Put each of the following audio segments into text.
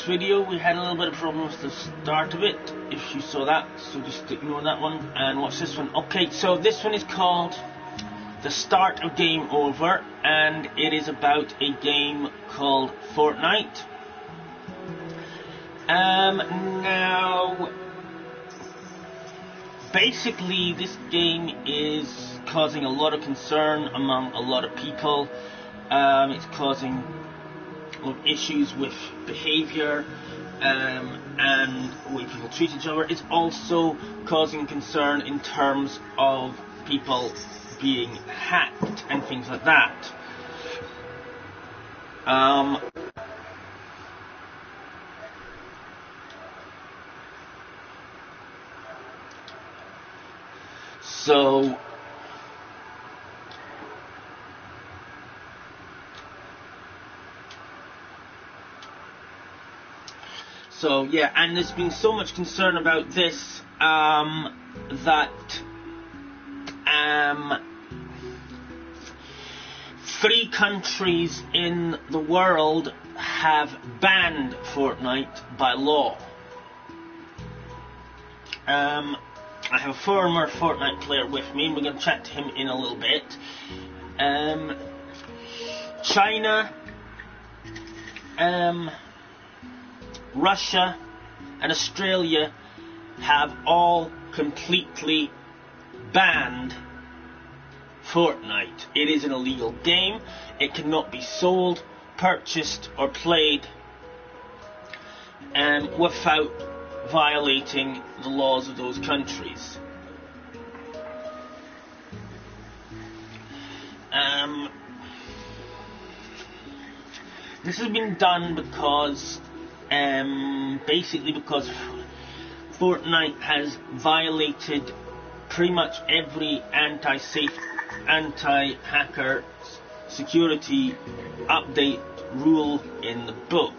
video we had a little bit of problems with the start of it, if you saw that, so just ignore that one and watch this one. Okay, so this one is called The Start of Game Over, and it is about a game called Fortnite. Now, basically this game is causing a lot of concern among a lot of people. It's causing issues with behaviour and the way people treat each other. It's also causing concern in terms of people being hacked and things like that. So yeah, and there's been so much concern about this that 3 countries in the world have banned Fortnite by law. I have a former Fortnite player with me, and we're going to chat to him in a little bit. China, Russia and Australia have all completely banned Fortnite. It is an illegal game. It cannot be sold, purchased or played without violating the laws of those countries. This has been done because basically because Fortnite has violated pretty much every anti-hacker security update rule in the book.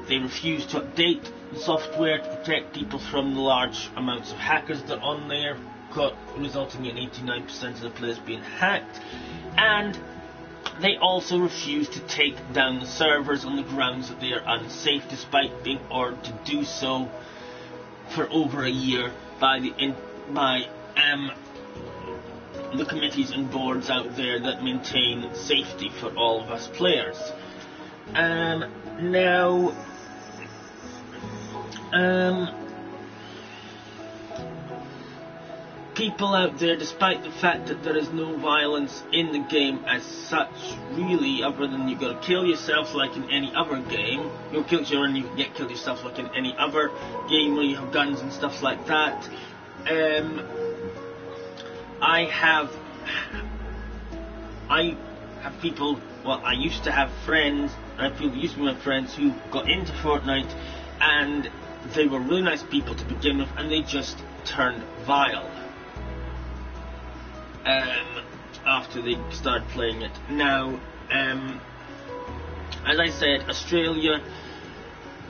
They refuse to update the software to protect people from the large amounts of hackers that are on there, resulting in 89% of the players being hacked, and they also refuse to take down the servers on the grounds that they are unsafe, despite being ordered to do so for over a year by the committees and boards out there that maintain safety for all of us players. Now, people out there, despite the fact that there is no violence in the game as such, really, other than you've got to kill yourself like in any other game. You'll kill each other and you get killed yourself like in any other game where you have guns and stuff like that. I have people, well, I used to have friends, and people used to be my friends who got into Fortnite, and they were really nice people to begin with, and they just turned vile after they started playing it. Now, as I said, Australia,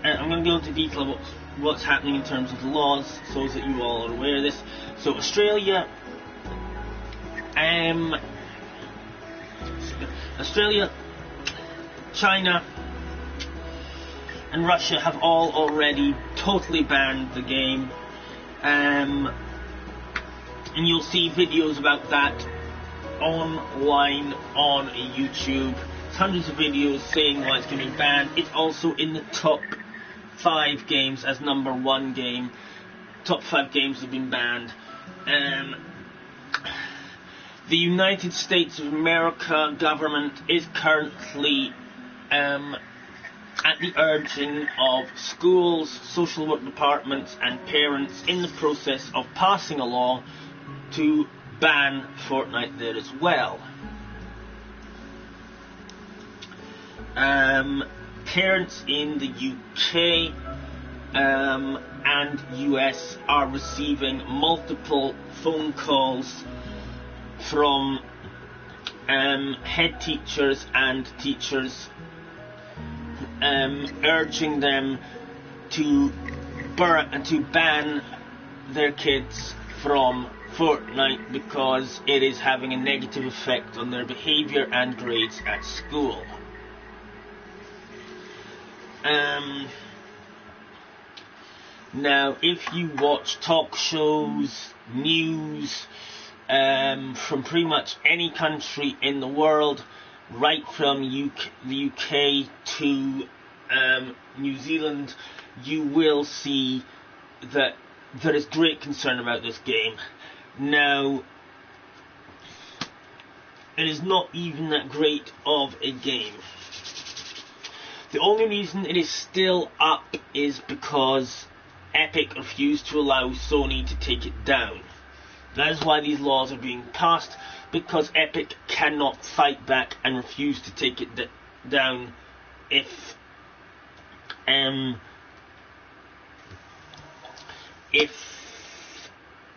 I'm going to go into detail of what's happening in terms of the laws, so that you all are aware of this. So Australia, China and Russia have all already totally banned the game, and you'll see videos about that online on YouTube. There's hundreds of videos saying why it's going to be banned. It's also in the top 5 games as number 1 game. Top 5 games have been banned. The United States of America government is currently at the urging of schools, social work departments and parents in the process of passing a law to ban Fortnite there as well. Parents in the UK and US are receiving multiple phone calls from head teachers and teachers urging them to ban their kids from Fortnite because it is having a negative effect on their behaviour and grades at school. Now, if you watch talk shows, news, from pretty much any country in the world, right from the UK to New Zealand, you will see that there is great concern about this game. Now, it is not even that great of a game. The only reason it is still up is because Epic refused to allow Sony to take it down. That is why these laws are being passed, because Epic cannot fight back and refuse to take it down if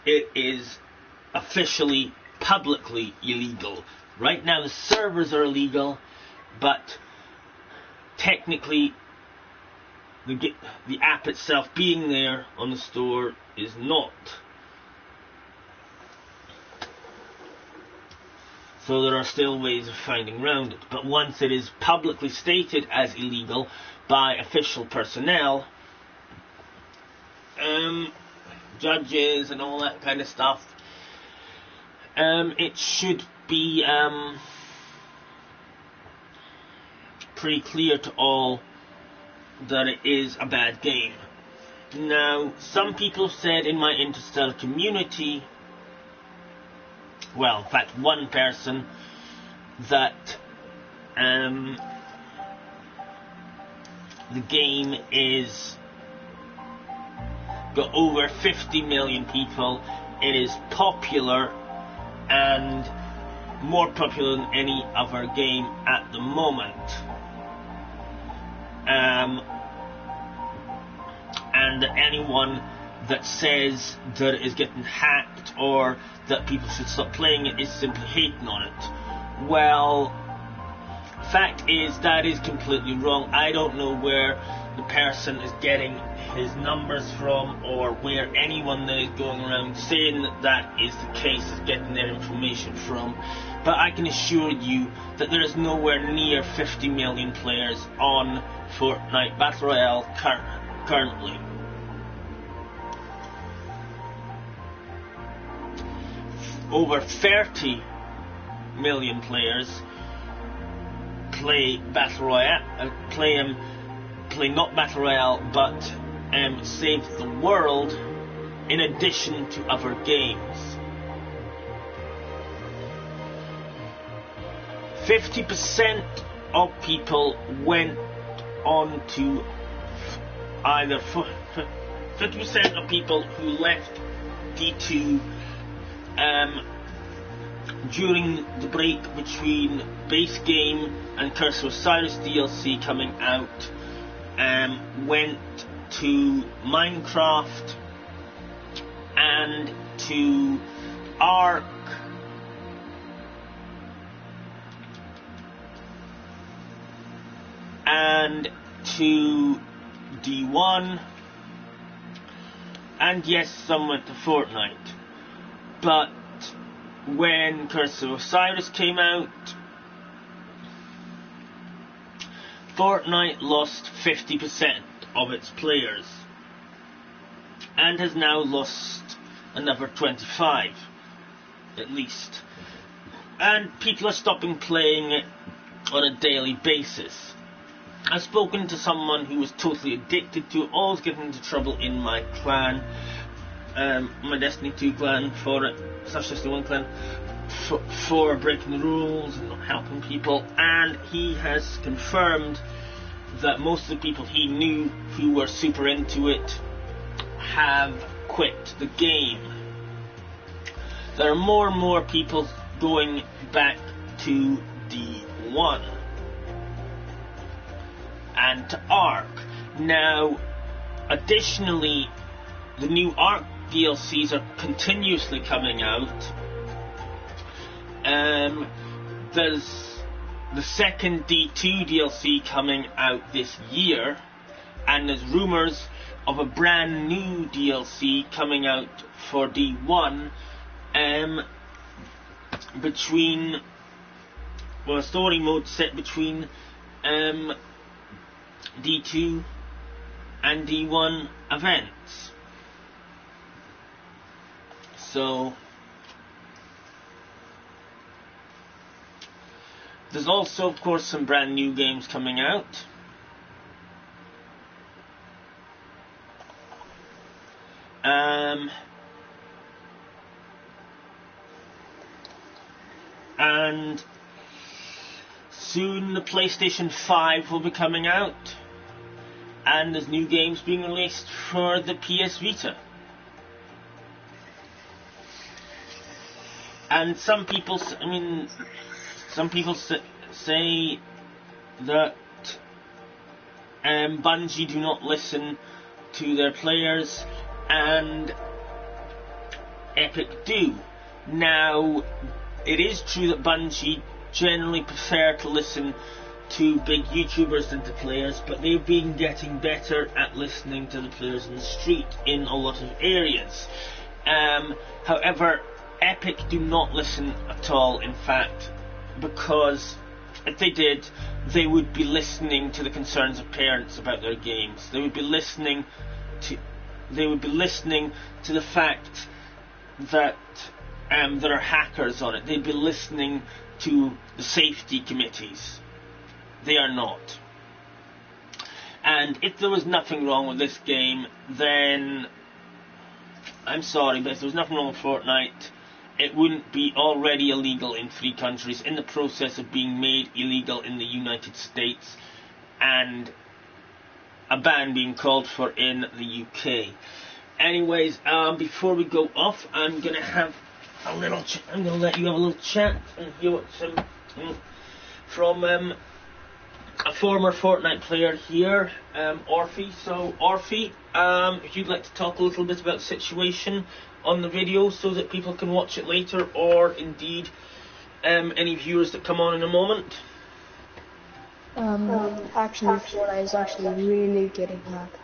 it is officially, publicly illegal. Right now the servers are illegal, but technically the app itself being there on the store is not. So there are still ways of finding around it. But once it is publicly stated as illegal by official personnel, judges and all that kind of stuff, it should be pretty clear to all that it is a bad game. Now, some people have said in my Interstellar community, well, in fact, one person, that the game is got over 50 million people. It is popular, and more popular than any other game at the moment. And anyone that says that it is getting hacked or that people should stop playing it is simply hating on it. Well, fact is that is completely wrong. I don't know where the person is getting his numbers from, or where anyone that is going around saying that that is the case is getting their information from, but I can assure you that there is nowhere near 50 million players on Fortnite Battle Royale currently. Over 30 million players play Battle Royale, play not Battle Royale, but Save the World, in addition to other games. 50% of people went on to either 50% of people who left D2 during the break between base game and Curse of Osiris DLC coming out, went to Minecraft and to Ark and to D1, and yes, some went to Fortnite. But when Curse of Osiris came out, Fortnite lost 50% of its players and has now lost another 25 at least, and people are stopping playing it on a daily basis. I've spoken to someone who was totally addicted to it, always getting into trouble in my clan, my Destiny 2 clan, for it, Destiny 1 clan, for breaking the rules and not helping people, and he has confirmed that most of the people he knew who were super into it have quit the game. There are more and more people going back to D1 and to Ark. Now, additionally, the new Ark DLCs are continuously coming out. There's the second D2 DLC coming out this year, and there's rumours of a brand new DLC coming out for D1, between, well, a story mode set between D2 and D1 events. So there's also, of course, some brand new games coming out. And soon the PlayStation 5 will be coming out, and there's new games being released for the PS Vita. And some people say that Bungie do not listen to their players, and Epic do. Now, it is true that Bungie generally prefer to listen to big YouTubers than to players, but they've been getting better at listening to the players in the street in a lot of areas. However, Epic do not listen at all, in fact, because if they did, they would be listening to the concerns of parents about their games. They would be listening to the fact that there are hackers on it. They'd be listening to the safety committees. They are not. And if there was nothing wrong with this game, then I'm sorry, but if there was nothing wrong with Fortnite, it wouldn't be already illegal in 3 countries, in the process of being made illegal in the United States, and a ban being called for in the UK. Anyways, before we go off, I'm gonna have a little. I'm gonna let you have a little chat and hear what some from a former Fortnite player here, Orphy. So, Orphy, if you'd like to talk a little bit about the situation on the video so that people can watch it later, or indeed any viewers that come on in a moment. Actually, Fortnite is actually really getting hacked.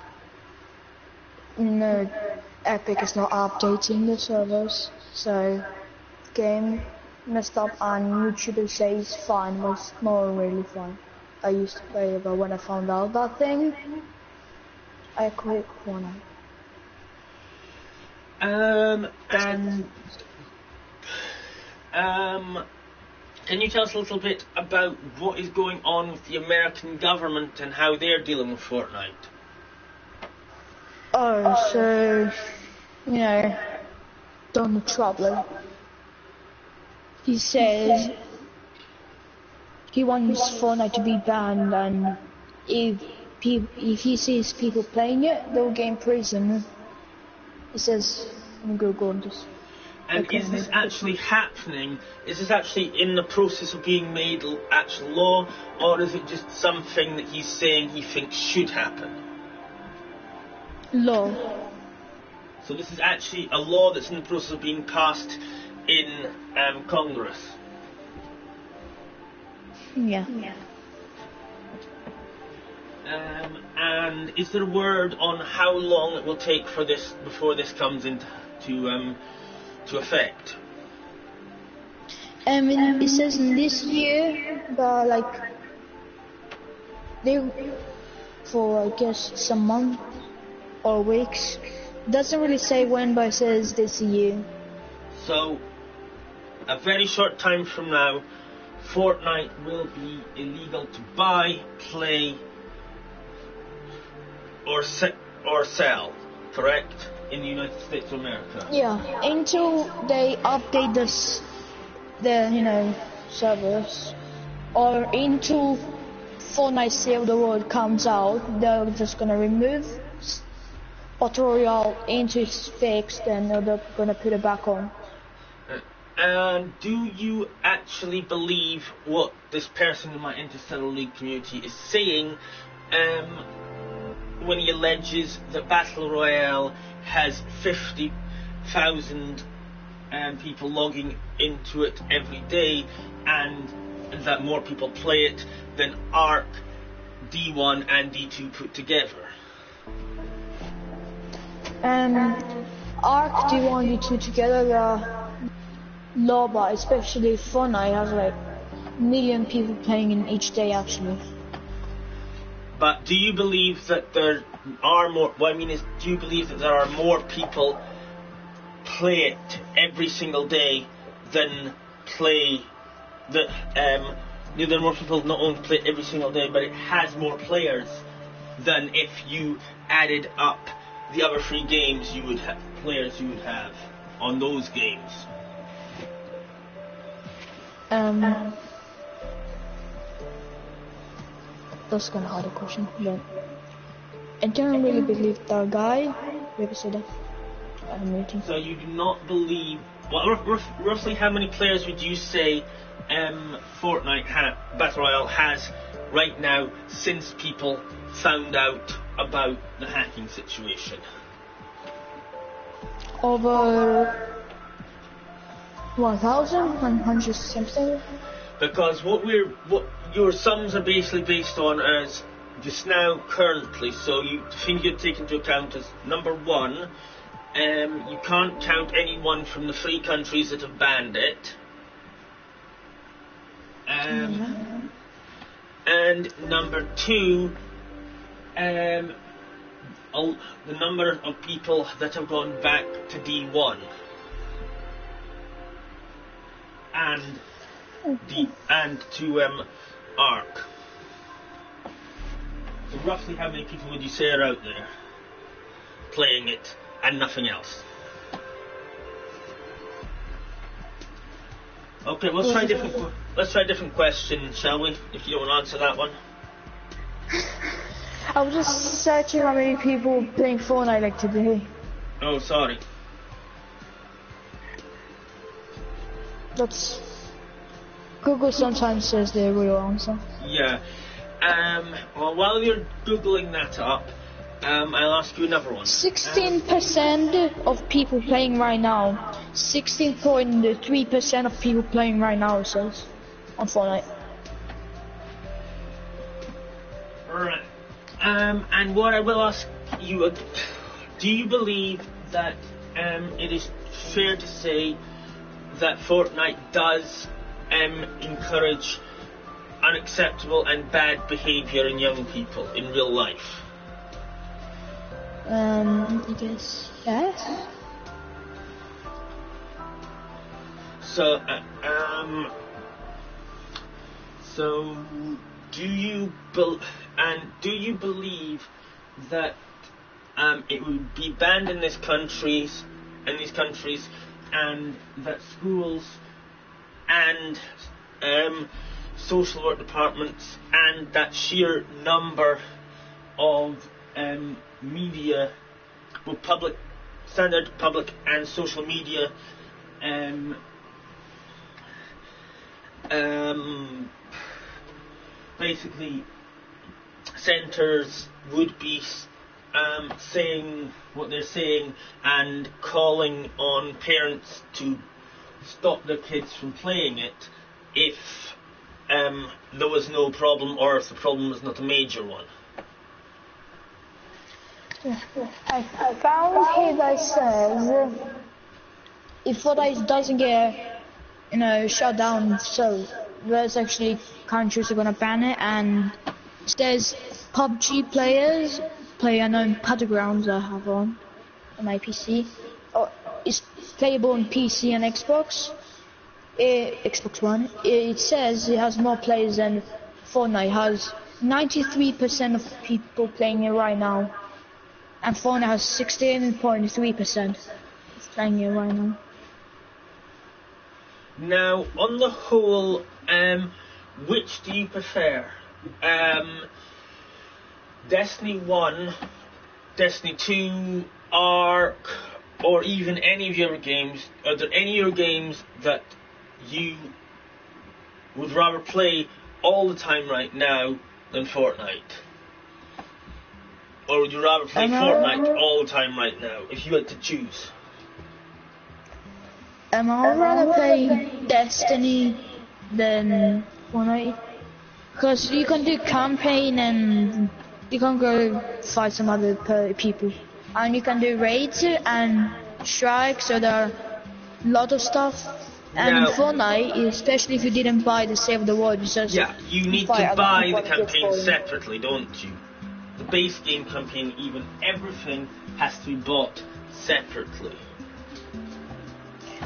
No, Epic is not updating the servers, so game messed up, and YouTuber says fine was not really fun. I used to play it, but when I found out that thing, I quit Fortnite. Can you tell us a little bit about what is going on with the American government and how they're dealing with Fortnite? Oh, so, Donald Trump, he says he wants Fortnite to be banned, and if he sees people playing it, they'll get in prison. He says, I'm gonna go on this. And is this actually happening? Is this actually in the process of being made actual law, or is it just something that he's saying he thinks should happen? Law. So this is actually a law that's in the process of being passed in Congress. Yeah. And is there a word on how long it will take for this before this comes into to effect? It says in this year, but for I guess some month or weeks. Doesn't really say when, but it says this year. So, a very short time from now, Fortnite will be illegal to buy, play, or sell, correct? In the United States of America. Yeah, until they update the servers, or until Fortnite Save the World comes out, they're just gonna remove tutorial into it's fixed, and they're gonna put it back on. And do you actually believe what this person in my Interstellar League community is saying when he alleges that Battle Royale has 50,000 people logging into it every day, and that more people play it than Arc, D1 and D2 put together? Arc, D1, D2 together are low, but especially Fortnite has like a million people playing in each day actually. But do you believe that there are more? What I mean is, do you believe that there are more people play it every single day than play that? There are more people not only play it every single day, but it has more players than if you added up the other 3 games you would have players you would have on those games. That's kind of hard question, but I don't really believe that guy. Maybe say that. I'm waiting. So you do not believe? Well, roughly how many players would you say Fortnite Battle Royale has right now since people found out about the hacking situation? Over 1,000, 100 something. Because what your sums are basically based on as just now currently. So you think you'd take into account as number 1, you can't count anyone from the 3 countries that have banned it. And number 2, the number of people that have gone back to D1 and to ARC. So roughly how many people would you say are out there playing it and nothing else? Okay, let's try a different question, shall we? If you don't want to answer that one. I was just searching how many people playing Fortnite like today. Oh, sorry. That's Google sometimes says the real answer. Yeah. Well, while you're googling that up, I'll ask you another one. 16% of people playing right now. 16.3% of people playing right now, it says, on Fortnite. Right. And what I will ask you, do you believe that it is fair to say that Fortnite does encourage unacceptable and bad behaviour in young people in real life? I guess yes. So, do you believe that it would be banned in these countries, and that schools and social work departments and that sheer number of media, both standard public and social media, basically centres would be saying what they're saying and calling on parents to stop their kids from playing it if there was no problem, or if the problem was not a major one. I found here that says if Fortnite doesn't get shut down, so there's actually countries are gonna ban it, and there's PUBG players play unknown battlegrounds I have on my PC. It's playable on PC and Xbox. Xbox One. It says it has more players than Fortnite has. 93% of people playing it right now, and Fortnite has 16.3% playing it right now. Now, on the whole, which do you prefer? Destiny 1, Destiny 2, ARC, or even any of your games? Are there any of your games that you would rather play all the time right now than Fortnite? Or would you rather play Fortnite all the time right now, if you had to choose? I'd rather play Destiny than Fortnite, because you can do campaign and you can go fight some other people, and you can do raids and strikes, so there are a lot of stuff. And in Fortnite, especially if you didn't buy the Save the World, you need to buy the campaign separately, don't you? the base game campaign, even everything has to be bought separately.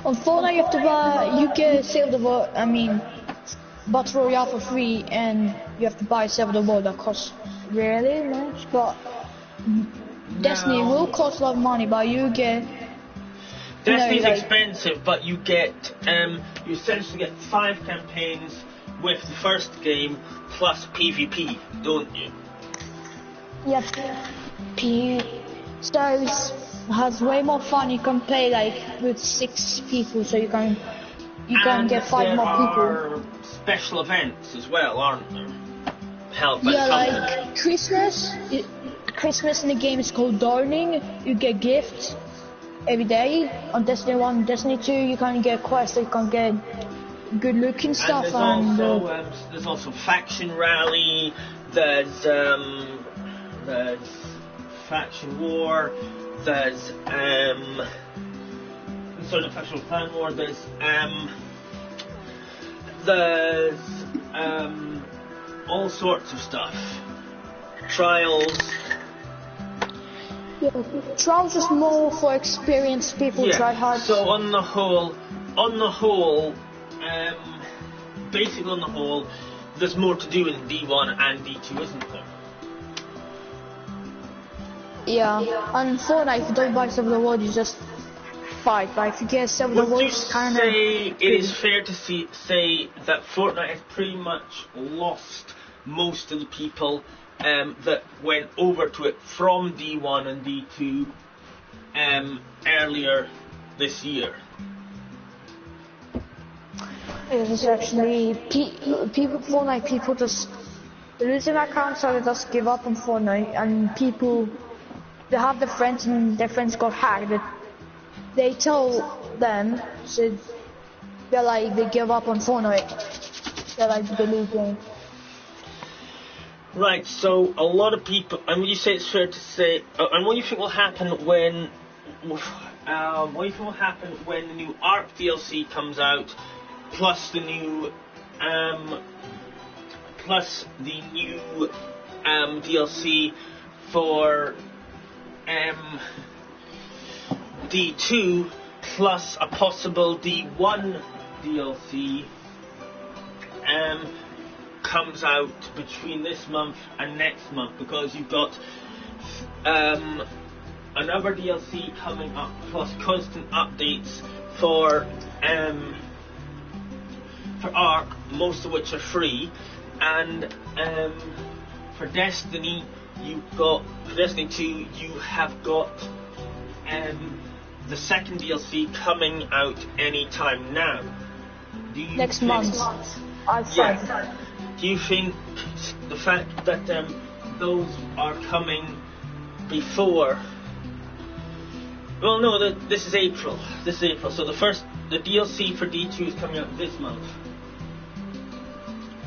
On Fortnite you have to buy, you get Save the World, Battle Royale for free, and you have to buy Save the World that costs really much, but Destiny will cost a lot of money, but you get... Destiny's expensive, but you get, you essentially get 5 campaigns with the first game plus PvP, don't you? Yep. So has way more fun. You can play like with 6 people, so you can get 5 more people. There are special events as well, aren't there? Held by the company. Like Christmas in the game is called Dawning. You get gifts every day. On Destiny 1, Destiny 2, you can get quests. You can get good looking stuff. There's also Faction Rally. There's Faction War. There's Faction Clan War. There's all sorts of stuff. Trials. Yeah, trials is more for experienced people. Try hard. So on the whole, basically on the whole, there's more to do in D1 and D2, isn't there? Yeah, and Fortnite, if you don't buy Save the World, you just fight. But if you get Save the World, it's kind of... It is fair to say that Fortnite has pretty much lost most of the people that went over to it from D1 and D2 earlier this year. It is actually Fortnite people just losing accounts, so they just give up on Fortnite, and people, they have their friends and their friends got hacked. They tell them, so they give up on Fortnite. They're like the new game. Right, so a lot of people, and would you say it's fair to say, and what do you think will happen when the new ARC DLC comes out, plus the new DLC for D2, plus a possible D1 DLC comes out between this month and next month, because you've got another DLC coming up, plus constant updates for ARC, most of which are free, and for Destiny 2, you have got the second DLC coming out anytime now. Next month. Do you think the fact that those are coming before? Well, no, this is April. So the DLC for D2 is coming out this month.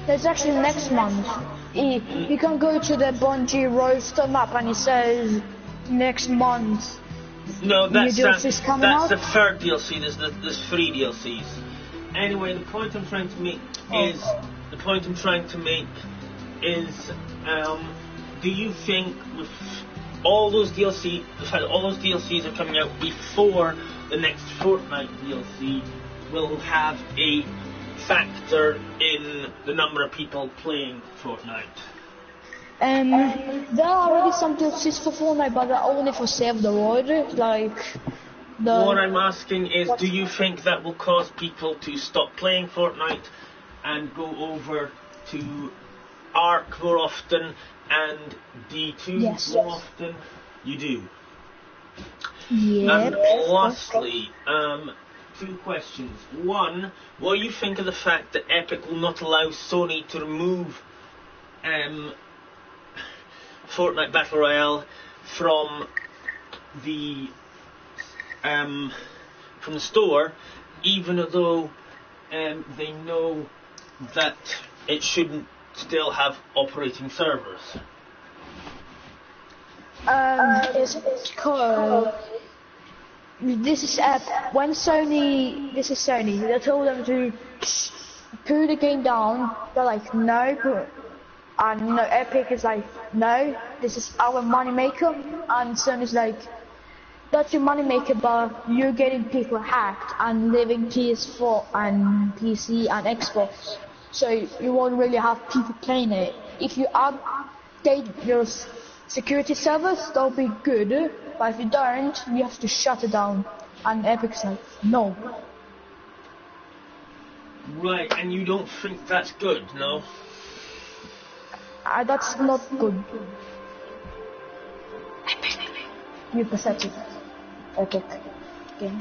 That's actually next month. You can go to the Bungie roster map and it says next month. No, that's the third DLC. There's 3 DLCs. Anyway, the point I'm trying to make is, do you think with all those DLCs, the fact that all those DLCs are coming out before the next Fortnite DLC, will have a factor in the number of people playing Fortnite? There are already some DLCs for Fortnite, but they're only for Save the World. What I'm asking is, do you think that will cause people to stop playing Fortnite and go over to ARC more often and D2 more often? You do. Yeah. And lastly, 2 questions. One, what do you think of the fact that Epic will not allow Sony to remove Fortnite Battle Royale from the store, even though they know that it shouldn't still have operating servers? It's called. This is Sony. They told them to put the game down. They're like, no, And you know, Epic is like, no, this is our moneymaker, and Sony's like, that's your moneymaker, but you're getting people hacked and leaving PS4 and PC and Xbox, so you won't really have people playing it. If you update your security servers, that'll be good, but if you don't, you have to shut it down. And Epic's like, no. Right, and you don't think that's good, no? That's not good. You're pathetic. Epic game.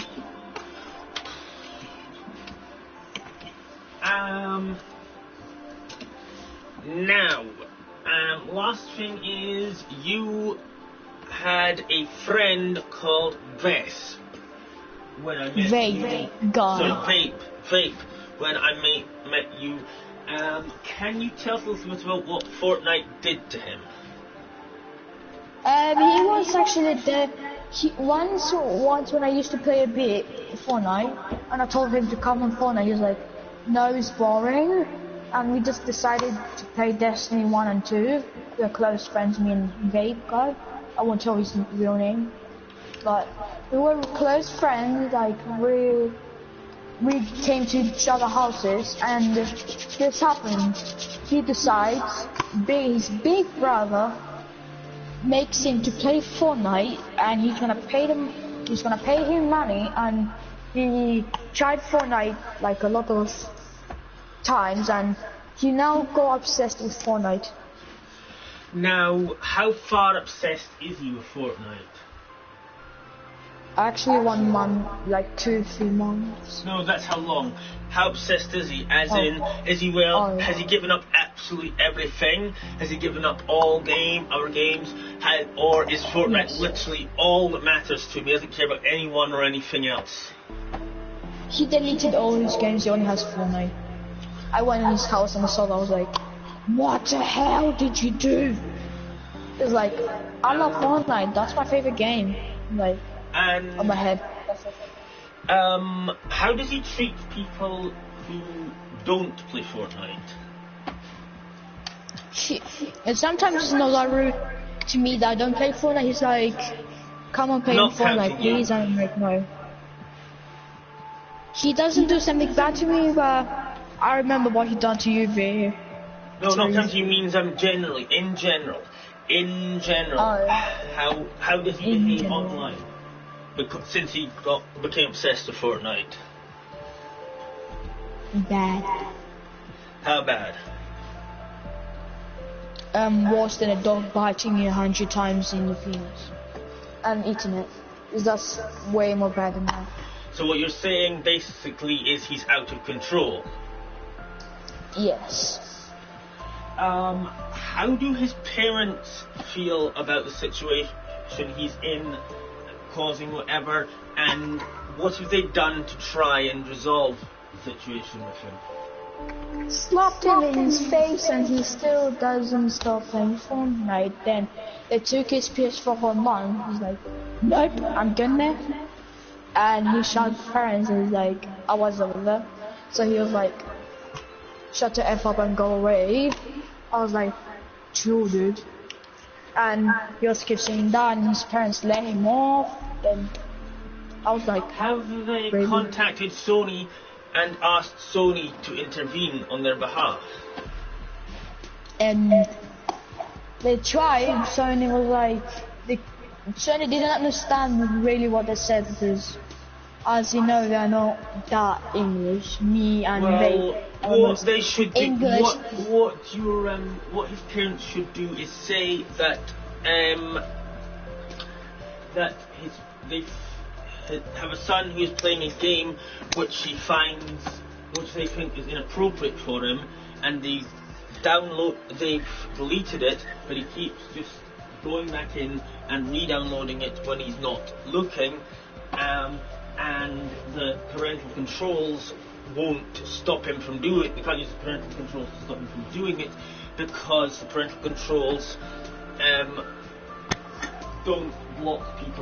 Now, last thing is you had a friend called Vess when I met you. Vape. God. Sorry, Vape. When I met you, can you tell us a little bit about what Fortnite did to him? He was actually there. Once when I used to play a bit Fortnite, and I told him to come on Fortnite, he was like, no, it's boring. And we just decided to play Destiny 1 and 2. We are close friends, me and Vape guy. I won't tell his real name. But we were close friends, like we came to each other's houses, and this happened. He decides, his big brother makes him to play Fortnite, and he's gonna pay him money, and he tried Fortnite like a lot of times, and he now got obsessed with Fortnite. Now, how far obsessed is he with Fortnite? Actually 1 month, like 2-3 months. No, that's how long. How obsessed is he? As in, has he given up absolutely everything? Has he given up all our games? Or is Fortnite literally all that matters to him? He doesn't care about anyone or anything else? He deleted all his games, he only has Fortnite. I went in his house and I saw that, I was like, what the hell did you do? It's like, I love Fortnite, that's my favorite game. Like, and on my head. How does he treat people who don't play Fortnite? And sometimes he's not that rude to me that I don't play Fortnite. He's like, come on, play Fortnite, please. I'm like, no. He doesn't do something bad to me, but I remember what he done to you, Vir. No, not counting you, means generally, in general. How does he behave online? Because since he became obsessed with Fortnite. Bad. How bad? Worse than a dog biting you 100 times in the penis and eating it. That's way more bad than that. So what you're saying basically is he's out of control. Yes. How do his parents feel about the situation he's in, causing whatever, and what have they done to try and resolve the situation with him? Slapped him in his face, and he still doesn't stop playing Fortnite. Then they took his PS4 for a month. He's like, nope, I'm done there. And he shot his parents, and he's like, I was over there. So he was like, shut the F up and go away. I was like, chill, dude. And he also kept saying that, and his parents let him off. Then I was like, have they contacted Sony and asked Sony to intervene on their behalf? And they tried. Sony was like, Sony didn't understand really what they said, because as you know, they're not that English. Me and they. What they should do, English. what his parents should do is say that they have a son who is playing a game which they think is inappropriate for him, and they've deleted it, but he keeps just going back in and re-downloading it when he's not looking, and the parental controls won't stop him from doing it. They can't use the parental controls to stop him from doing it, because the parental controls don't block him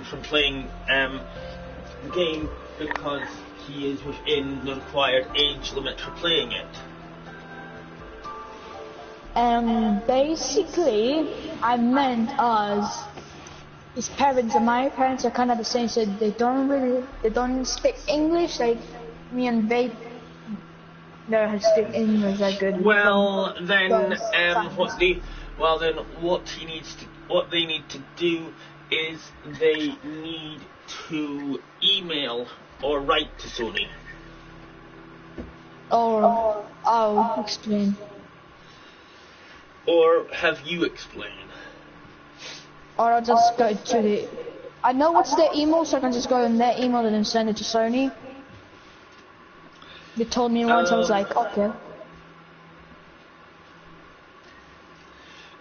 from playing the game, because he is within the required age limit for playing it. Basically, I meant us. His parents and my parents are kind of the same, so they don't speak English like me and they don't speak English that good. Well, then, What what they need to do is they need to email or write to Sony. Or I'll explain. Or have you explain? Or I'll just go to the. I know what's their email, so I can just go in their email and then send it to Sony. They told me once, I was like, okay.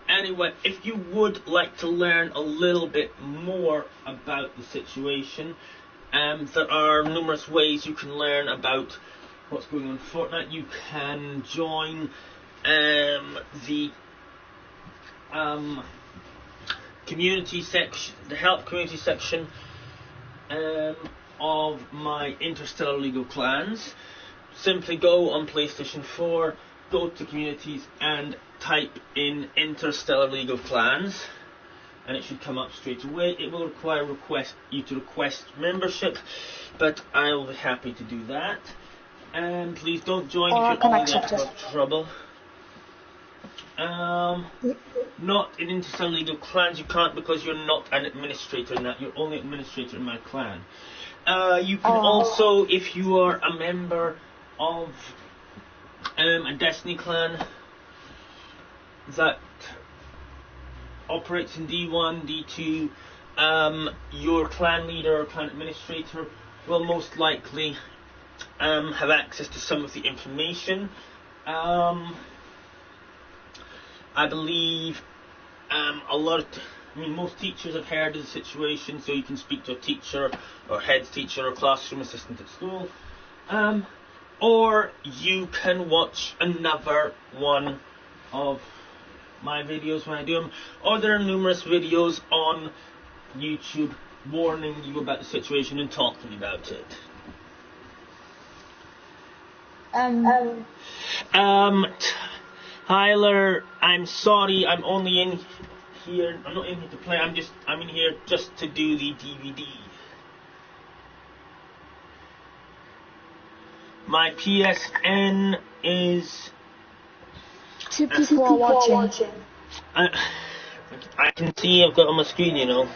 Anyway, if you would like to learn a little bit more about the situation, there are numerous ways you can learn about what's going on in Fortnite. You can join the community section, the help community section of my Interstellar Legal Clans. Simply go on PlayStation 4, go to communities and type in Interstellar Legal Clans, and it should come up straight away. It will require you to request membership, but I will be happy to do that. And please don't join if you're only there for trouble. Not in Interstellar Legal Clans, you can't, because you're not an administrator in that. You're only an administrator in my clan. You can also, if you are a member of a Destiny clan that operates in D1, D2, your clan leader or clan administrator will most likely have access to some of the information. I believe most teachers have heard of the situation, so you can speak to a teacher or head teacher or classroom assistant at school. Or you can watch another one of my videos when I do them, or there are numerous videos on YouTube warning you about the situation and talking about it. Tyler, I'm sorry, I'm only in here. I'm not in here to play. I'm in here just to do the DVD. My PSN is. Two people are watching. I can see I've got on my screen, you know.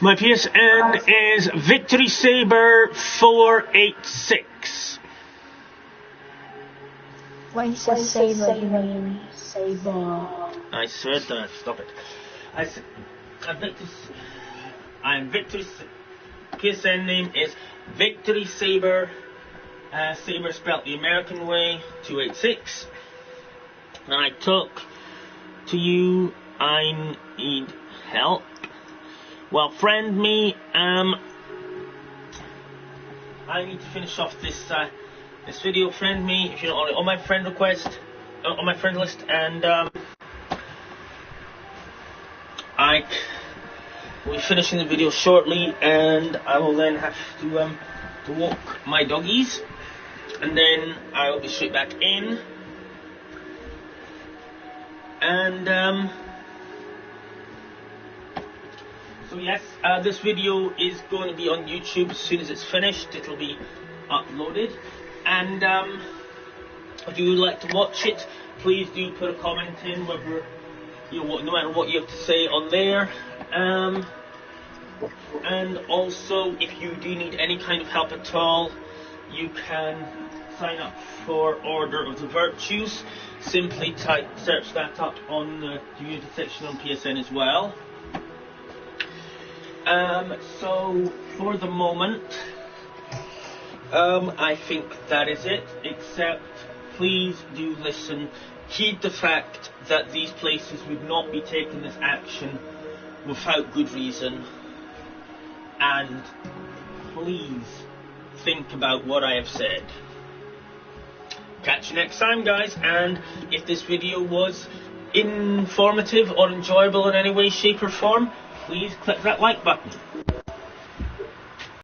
My PSN is Victory Saber 486. When you say saber, you mean saber. I said that. Stop it. I'm Victory. PSN name is Victory Saber. Saber spelled the American way. 286. And I talk to you. I need help. Well, friend me. I need to finish off this video. Friend me if you're not already on my friend request, on my friend list, and I will be finishing the video shortly, and I will then have to walk my doggies, and then I will be straight back in, and so yes, this video is going to be on YouTube as soon as it's finished. It'll be uploaded, and if you would like to watch it, please do put a comment in, whether no matter what you have to say on there. And also, if you do need any kind of help at all, you can sign up for Order of the Virtues. Simply search that up on the community section on PSN as well. So for the moment, I think that is it, except please do listen. Heed the fact that these places would not be taking this action without good reason, and please think about what I have said. Catch you next time, guys, and if this video was informative or enjoyable in any way, shape or form, please click that like button.